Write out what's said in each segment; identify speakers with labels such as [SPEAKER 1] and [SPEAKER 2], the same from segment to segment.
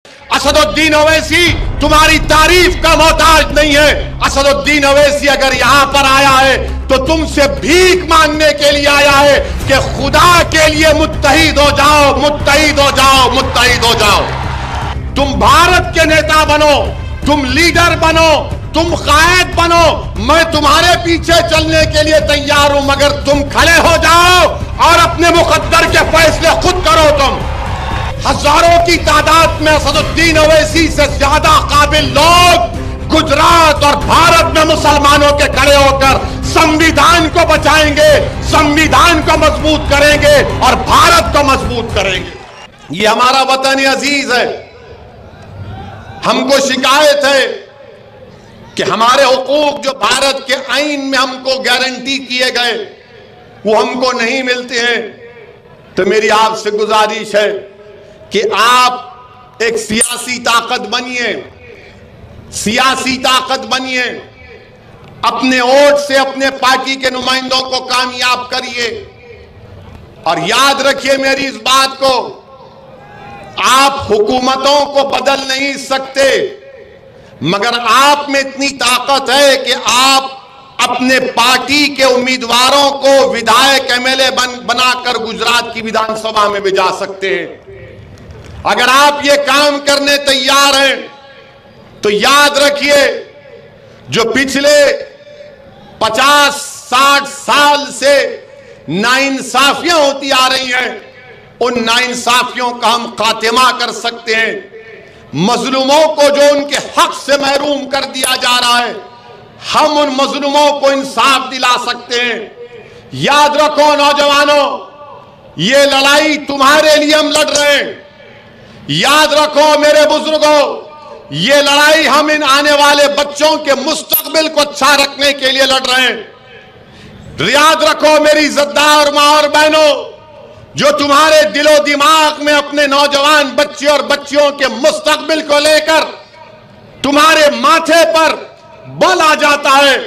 [SPEAKER 1] اسد الدین اویسی تمہاری تعریف کا محتاج نہیں ہے۔ اسد الدین اویسی اگر یہاں پر آیا ہے تو تم سے بھیک مانگنے کے لیے آیا ہے کہ خدا کے لیے متحد ہو جاؤ، متحد ہو جاؤ، متحد ہو جاؤ۔ تم بھارت کے نیتا بنو، تم لیڈر بنو، تم قائد بنو، میں تمہارے پیچھے چلنے کے لیے تیار ہوں، مگر تم کھڑے ہو جاؤ اور اپنے مقدر کے فیصلے خود کرو۔ تم ہزاروں کی تعداد میں اسد الدین اویسی سے زیادہ قابل لوگ گجرات اور بھارت میں مسلمانوں کے کھڑے ہو کر سمویدھان کو بچائیں گے، سمویدھان کو مضبوط کریں گے اور بھارت کو مضبوط کریں گے۔ یہ ہمارا وطن عزیز ہے۔ ہم کو شکایت ہے کہ ہمارے حقوق جو بھارت کے آئین میں ہم کو گارنٹی کیے گئے وہ ہم کو نہیں ملتے ہیں۔ تو میری آپ سے گزارش ہے کہ آپ ایک سیاسی طاقت بنیے، سیاسی طاقت بنیے، اپنے ووٹ سے اپنے پارٹی کے نمائندوں کو کامیاب کریے، اور یاد رکھیے میری اس بات کو، آپ حکومتوں کو بدل نہیں سکتے، مگر آپ میں اتنی طاقت ہے کہ آپ اپنے پارٹی کے امیدواروں کو ودھائک ایم ایل اے بنا کر گجرات کی ویدھان سبھا میں بھیجا سکتے ہیں۔ اگر آپ یہ کام کرنے تیار ہیں تو یاد رکھیے، جو پچھلے 50-60 سال سے ناانصافیاں ہوتی آ رہی ہیں، ان ناانصافیوں کا ہم خاتمہ کر سکتے ہیں۔ مظلوموں کو جو ان کے حق سے محروم کر دیا جا رہا ہے، ہم ان مظلوموں کو انصاف دلا سکتے ہیں۔ یاد رکھو نوجوانوں، یہ لڑائی تمہارے لیے ہم لڑ رہے ہیں۔ یاد رکھو میرے بزرگوں، یہ لڑائی ہم ان آنے والے بچوں کے مستقبل کو اچھا رکھنے کے لیے لڑ رہے ہیں۔ یاد رکھو میری عزتدار ماں اور بہنوں، جو تمہارے دل و دماغ میں اپنے نوجوان بچے اور بچیوں کے مستقبل کو لے کر تمہارے ماتھے پر بل آ جاتا ہے،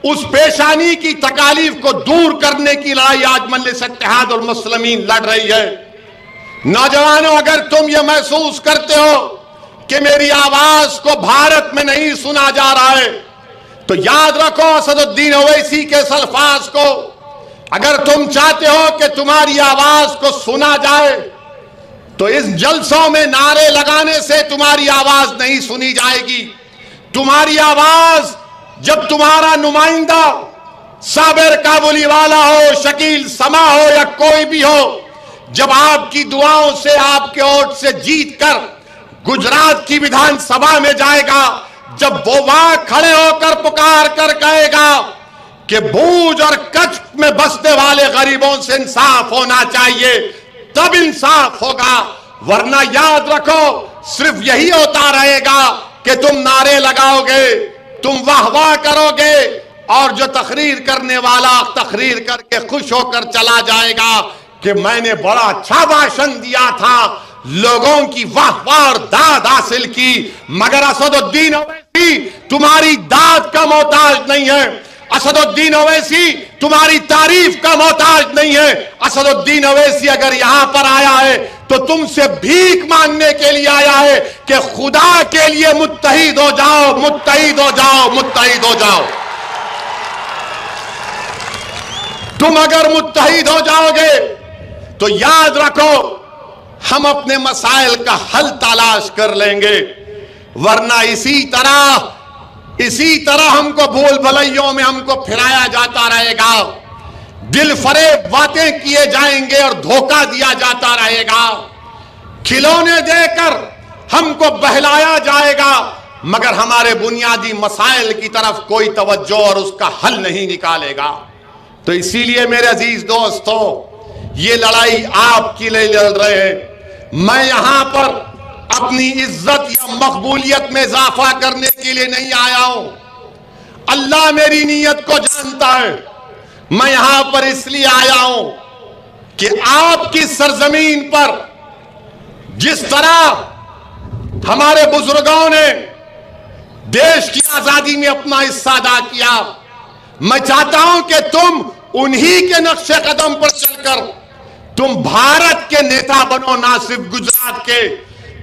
[SPEAKER 1] اس پیشانی کی تکالیف کو دور کرنے کی لڑائی آج مجلس اتحاد المسلمین لڑ رہی ہے۔ نوجوانوں، اگر تم یہ محسوس کرتے ہو کہ میری آواز کو بھارت میں نہیں سنا جا رہا ہے، تو یاد رکھو اسد الدین اویسی کے اس الفاظ کو۔ اگر تم چاہتے ہو کہ تمہاری آواز کو سنا جائے تو اس جلسوں میں نعرے لگانے سے تمہاری آواز نہیں سنی جائے گی۔ تمہاری آواز جب تمہارا نمائندہ صابر کابلی والا ہو، شکیل سما ہو یا کوئی بھی ہو، جب آپ کی دعاؤں سے، آپ کے ووٹ سے جیت کر گجرات کی ویدھان سبھا میں جائے گا، جب وہ وہاں کھڑے ہو کر پکار کر کہے گا کہ بھوج اور کچھ میں بسنے والے غریبوں سے انصاف ہونا چاہیے، تب انصاف ہوگا۔ ورنہ یاد رکھو، صرف یہی ہوتا رہے گا کہ تم نعرے لگاؤ گے، تم واہ واہ کرو گے، اور جو تقریر کرنے والا تقریر کر کے خوش ہو کر چلا جائے گا کہ میں نے بڑا اچھا بھاشن دیا تھا، لوگوں کی واہ واہ اور داد حاصل کی۔ مگر اسد الدین اویسی تمہاری داد کا محتاج نہیں ہے، اسد الدین اویسی تمہاری تعریف کا محتاج نہیں ہے۔ اسد الدین اویسی اگر یہاں پر آیا ہے تو تم سے بھیک مانگنے کے لیے آیا ہے کہ خدا کے لیے متحد ہو جاؤ، متحد ہو جاؤ، متحد ہو جاؤ۔ تم اگر متحد ہو جاؤ گے تو یاد رکھو ہم اپنے مسائل کا حل تلاش کر لیں گے، ورنہ اسی طرح ہم کو بھول بھلائیوں میں ہم کو پھرایا جاتا رہے گا، دل فریب باتیں کیے جائیں گے اور دھوکہ دیا جاتا رہے گا، کھلونے دے کر ہم کو بہلایا جائے گا، مگر ہمارے بنیادی مسائل کی طرف کوئی توجہ اور اس کا حل نہیں نکالے گا۔ تو اسی لیے میرے عزیز دوستو، یہ لڑائی آپ کے لیے لڑ رہے ہیں۔ میں یہاں پر اپنی عزت یا مقبولیت میں اضافہ کرنے کے لیے نہیں آیا ہوں، اللہ میری نیت کو جانتا ہے۔ میں یہاں پر اس لیے آیا ہوں کہ آپ کی سرزمین پر جس طرح ہمارے بزرگوں نے دیش کی آزادی میں اپنا حصہ ادا کیا، میں چاہتا ہوں کہ تم انہی کے نقش قدم پر چل کر تم بھارت کے نیتا بنو، نہ صرف گجرات کے۔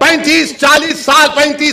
[SPEAKER 1] 35